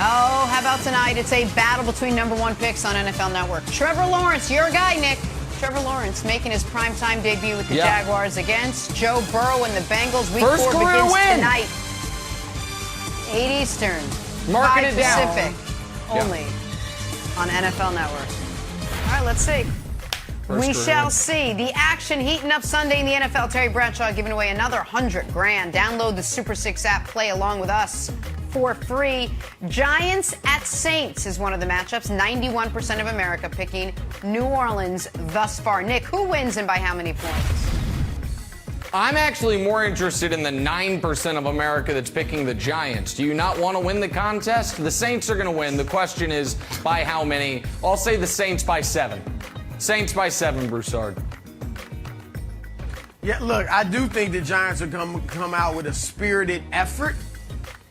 Oh, how about tonight? It's a battle between number one picks on NFL Network. Trevor Lawrence, your guy, Nick. Trevor Lawrence making his primetime debut with the Jaguars against Joe Burrow and the Bengals. Week 4 begins tonight. 8 Eastern. Marking 5 it down. Pacific. Only on NFL Network. All right, let's see. We shall see. The action heating up Sunday in the NFL. Terry Bradshaw giving away another $100,000. Download the Super 6 app. Play along with us for free. Giants at Saints is one of the matchups. 91% of America picking New Orleans thus far. Nick, who wins and by how many points? I'm actually more interested in the 9% of America that's picking the Giants. Do you not want to win the contest? The Saints are going to win. The question is by how many? I'll say the Saints by 7. Saints by 7, Broussard. Yeah, look, I do think the Giants are going to come out with a spirited effort.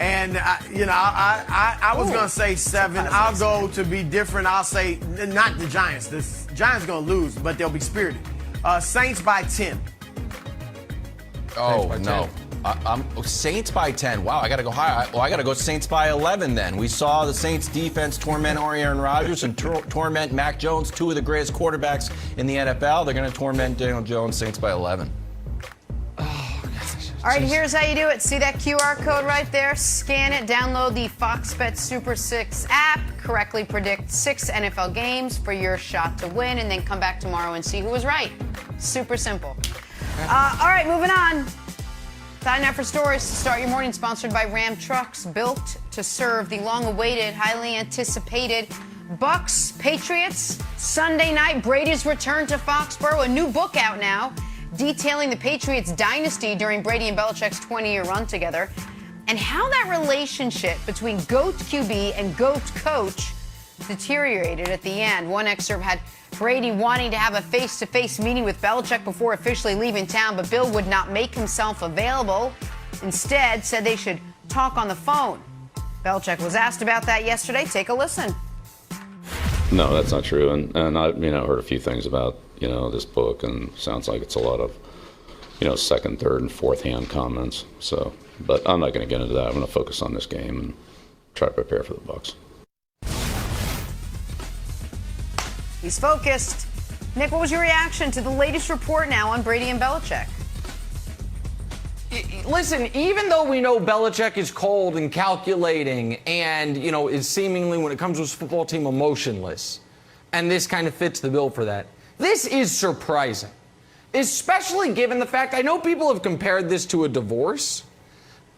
And, I was going to say 7. I'll go to be different. I'll say not the Giants. The Giants are going to lose, but they'll be spirited. Saints by 10. Oh, no. I'm Saints by 10. Wow, I got to go higher. Well, I got to go Saints by 11 then. We saw the Saints defense torment Aaron Rodgers and torment Mac Jones, two of the greatest quarterbacks in the NFL. They're going to torment Daniel Jones, Saints by 11. Oh, gosh. All right, here's how you do it. See that QR code right there? Scan it, download the Fox Bet Super 6 app, correctly predict 6 NFL games for your shot to win, and then come back tomorrow and see who was right. Super simple. All right, moving on. Time now for stories to start your morning, sponsored by Ram Trucks, built to serve the long-awaited, highly anticipated Bucks Patriots. Sunday night, Brady's return to Foxborough. A new book out now detailing the Patriots dynasty during Brady and Belichick's 20-year run together, and how that relationship between GOAT QB and GOAT coach deteriorated at the end. One excerpt had Brady wanting to have a face-to-face meeting with Belichick before officially leaving town, but Bill would not make himself available. Instead, said they should talk on the phone. Belichick was asked about that yesterday. Take a listen. No, that's not true. And I, heard a few things about, this book, and sounds like it's a lot of, second, third, and fourth hand comments. So, but I'm not going to get into that. I'm going to focus on this game and try to prepare for the Bucs. He's focused. Nick, what was your reaction to the latest report now on Brady and Belichick? Listen, even though we know Belichick is cold and calculating and, is seemingly, when it comes to his football team, emotionless, and this kind of fits the bill for that, this is surprising, especially given the fact I know people have compared this to a divorce,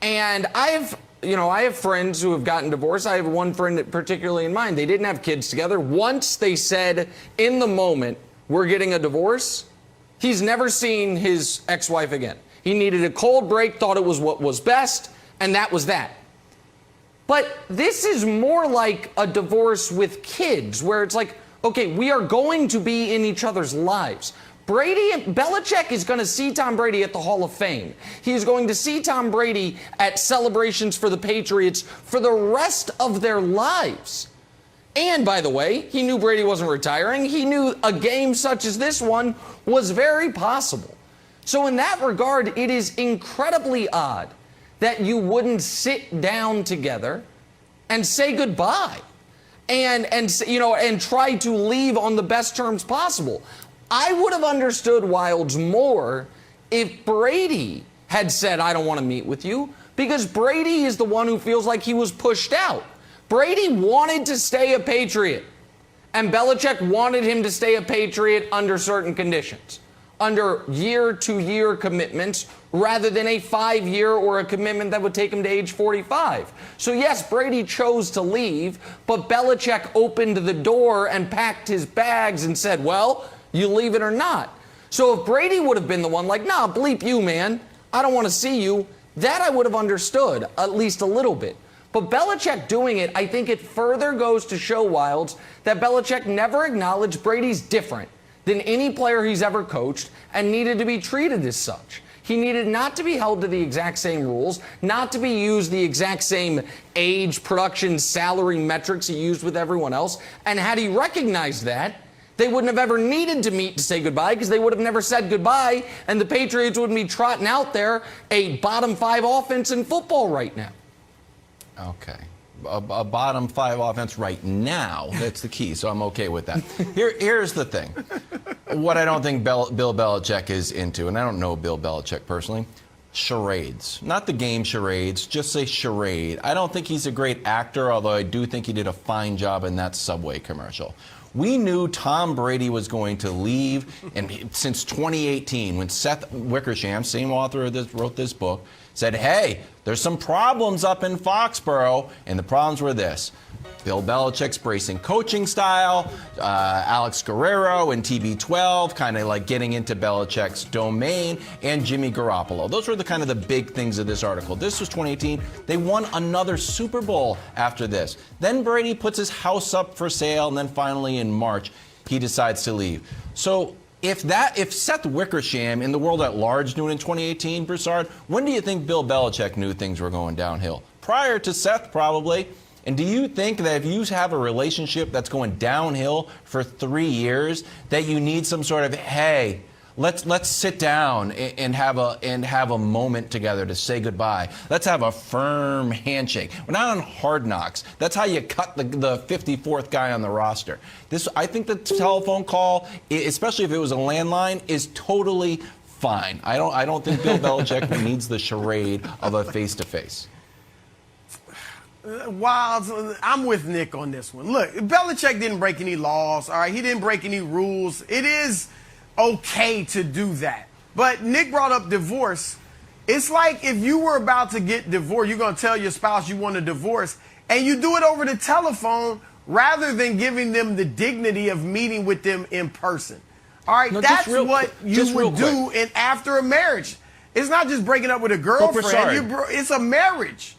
and I have friends who have gotten divorced. I have one friend particularly in mind. They didn't have kids together. Once they said in the moment, we're getting a divorce, he's never seen his ex-wife again. He needed a cold break, thought it was what was best, and that was that. But this is more like a divorce with kids, where it's like, okay, we are going to be in each other's lives. Belichick is going to see Tom Brady at the Hall of Fame. He's going to see Tom Brady at celebrations for the Patriots for the rest of their lives. And, by the way, he knew Brady wasn't retiring. He knew a game such as this one was very possible. So in that regard, it is incredibly odd that you wouldn't sit down together and say goodbye and try to leave on the best terms possible. I would have understood Wildes more if Brady had said, I don't want to meet with you, because Brady is the one who feels like he was pushed out. Brady wanted to stay a Patriot, and Belichick wanted him to stay a Patriot under certain conditions, under year-to-year commitments, rather than a 5-year or a commitment that would take him to age 45. So yes, Brady chose to leave, but Belichick opened the door and packed his bags and said, well, you leave it or not. So if Brady would have been the one like, nah, bleep you, man, I don't want to see you, that I would have understood, at least a little bit. But Belichick doing it, I think it further goes to show, Wildes, that Belichick never acknowledged Brady's different than any player he's ever coached and needed to be treated as such. He needed not to be held to the exact same rules, not to be used the exact same age, production, salary metrics he used with everyone else. And had he recognized that, they wouldn't have ever needed to meet to say goodbye, because they would have never said goodbye, and the Patriots wouldn't be trotting out there a bottom 5 offense in football right now. Okay. a bottom 5 offense right now. That's the key, so I'm okay with that. Here's the thing. What I don't think Bill Belichick is into, and I don't know Bill Belichick personally, charades. Not the game charades, just a charade. I don't think he's a great actor, although I do think he did a fine job in that Subway commercial. We knew Tom Brady was going to leave, and since 2018, when Seth Wickersham, same author of this, wrote this book, said, hey, there's some problems up in Foxborough, and the problems were this. Bill Belichick's bracing coaching style, Alex Guerrero and TB12 kind of like getting into Belichick's domain, and Jimmy Garoppolo. Those were the kind of the big things of this article. This was 2018. They won another Super Bowl after this. Then Brady puts his house up for sale, and then finally in March, he decides to leave. So if Seth Wickersham in the world at large knew it in 2018, Broussard, when do you think Bill Belichick knew things were going downhill? Prior to Seth, probably. And do you think that if you have a relationship that's going downhill for 3 years, that you need some sort of, hey, let's sit down and have a moment together to say goodbye. Let's have a firm handshake. We're not on Hard Knocks. That's how you cut the 54th guy on the roster. I think the telephone call, especially if it was a landline, is totally fine. I don't think Bill Belichick needs the charade of a face-to-face. Wild, I'm with Nick on this one. Look, Belichick didn't break any laws, all right? He didn't break any rules. It is okay to do that. But Nick brought up divorce. It's like if you were about to get divorced, you're going to tell your spouse you want a divorce, and you do it over the telephone rather than giving them the dignity of meeting with them in person. All right, no, that's what you would do after a marriage. It's not just breaking up with a girlfriend. It's a marriage.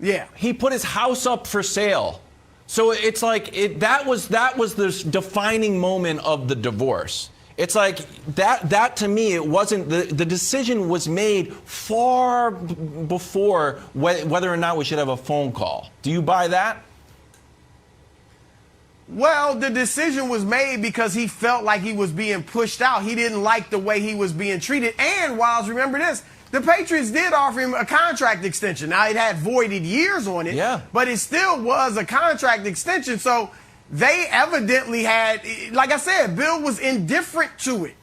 Yeah. He put his house up for sale. So it's like that was the defining moment of the divorce. It's like that to me, it wasn't the decision was made far before whether or not we should have a phone call. Do you buy that? Well, the decision was made because he felt like he was being pushed out. He didn't like the way he was being treated. And Wiles, remember this, the Patriots did offer him a contract extension. Now, it had voided years on it, but it still was a contract extension. So they evidently had, like I said, Bill was indifferent to it.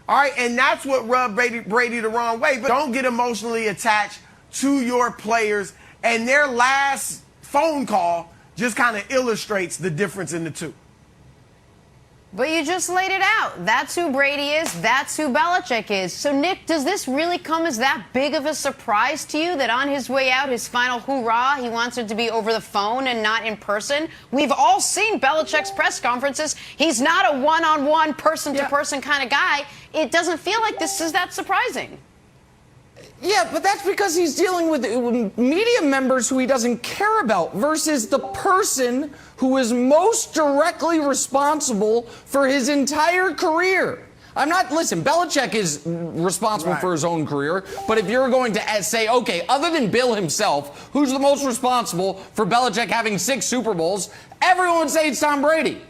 All right, and that's what rubbed Brady the wrong way. But don't get emotionally attached to your players. And their last phone call just kind of illustrates the difference in the two. But you just laid it out. That's who Brady is. That's who Belichick is. So, Nick, does this really come as that big of a surprise to you that on his way out, his final hoorah, he wants it to be over the phone and not in person? We've all seen Belichick's press conferences. He's not a one-on-one, person-to-person kind of guy. It doesn't feel like this is that surprising. Yeah, but that's because he's dealing with media members who he doesn't care about versus the person who is most directly responsible for his entire career. Listen, Belichick is responsible for his own career, but if you're going to say, okay, other than Bill himself, who's the most responsible for Belichick having 6 Super Bowls, everyone would say it's Tom Brady.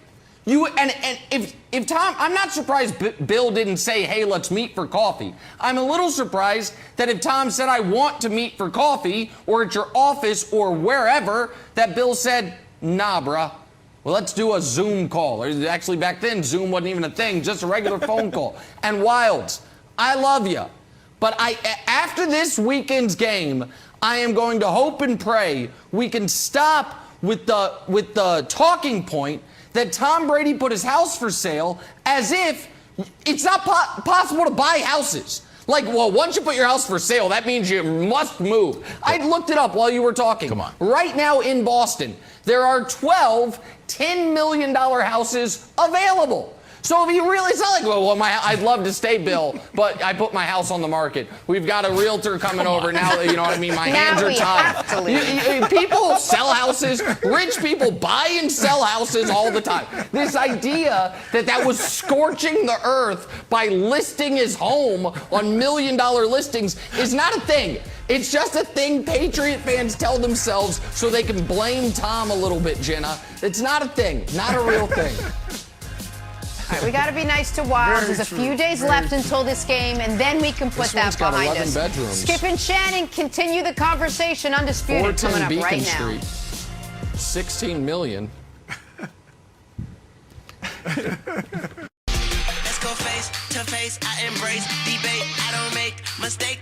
If Tom, I'm not surprised Bill didn't say, hey, let's meet for coffee. I'm a little surprised that if Tom said, I want to meet for coffee, or at your office, or wherever, that Bill said, nah, bruh. Well, let's do a Zoom call. Actually, back then, Zoom wasn't even a thing, just a regular phone call. And Wilds, I love you. But after this weekend's game, I am going to hope and pray we can stop with the talking point that Tom Brady put his house for sale as if it's not possible to buy houses. Like, well, once you put your house for sale, that means you must move. I looked it up while you were talking. Come on. Right now in Boston, there are 12 $10 million houses available. So if you really, it's not like, well, I'd love to stay, Bill, but I put my house on the market. We've got a realtor coming over now. You know what I mean? My hands are tied. People sell houses. Rich people buy and sell houses all the time. This idea that was scorching the earth by listing his home on $1 million listings is not a thing. It's just a thing Patriot fans tell themselves so they can blame Tom a little bit, Jenna. It's not a thing. Not a real thing. All right, we got to be nice to Wild. There's a few days left until this game, and then we can put that behind us. Bedrooms. Skip and Shannon continue the conversation. Undisputed coming up right now. Street. $16 million. Let's go face to face. I embrace debate. I don't make mistakes.